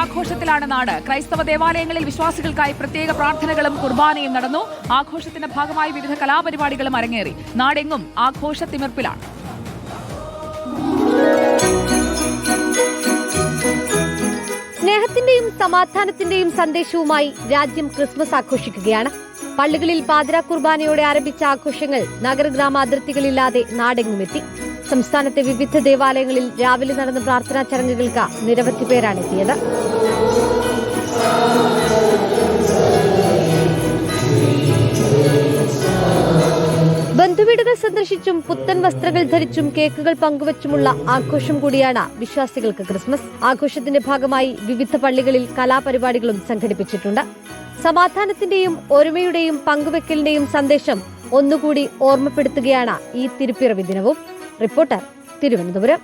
ആഘോഷത്തിലാണ് നാട്. ക്രൈസ്തവ ദേവാലയങ്ങളിൽ വിശ്വാസികൾക്കായി പ്രത്യേക പ്രാർത്ഥനകളും കുർബാനയും നടന്നു. ആഘോഷത്തിന്റെ ഭാഗമായി വിവിധ കലാപരിപാടികളും അരങ്ങേറി. നാടെങ്ങും ആഘോഷത്തിമിർപ്പിലാണ്. സ്നേഹത്തിന്റെയും സമാധാനത്തിന്റെയും സന്ദേശവുമായി രാജ്യം ക്രിസ്മസ് ആഘോഷിക്കുകയാണ്. പള്ളികളിൽ പാതിരാ കുർബാനയോടെ ആരംഭിച്ച ആഘോഷങ്ങൾ നഗരഗ്രാമ അതിർത്തികളില്ലാതെ നാടെങ്ങുമെത്തി. സംസ്ഥാനത്തെ വിവിധ ദേവാലയങ്ങളിൽ രാവിലെ നടന്ന പ്രാർത്ഥനാ ചടങ്ങുകൾക്ക് നിരവധി പേരാണ് എത്തിയത്. ബന്ധുവീടുകൾ സന്ദർശിച്ചും പുത്തൻ വസ്ത്രങ്ങൾ ധരിച്ചും കേക്കുകൾ പങ്കുവച്ചുമുള്ള ആഘോഷം കൂടിയാണ് വിശ്വാസികൾക്ക് ക്രിസ്മസ്. ആഘോഷത്തിന്റെ ഭാഗമായി വിവിധ പള്ളികളിൽ കലാപരിപാടികളും സംഘടിപ്പിച്ചിട്ടുണ്ട്. സമാധാനത്തിന്റെയും ഒരുമയുടെയും പങ്കുവെക്കലിന്റെയും സന്ദേശം ഒന്നുകൂടി ഓർമ്മപ്പെടുത്തുകയാണ് ഈ തിരുപ്പിറവി ദിനവും. റിപ്പോർട്ടർ, തിരുവനന്തപുരം.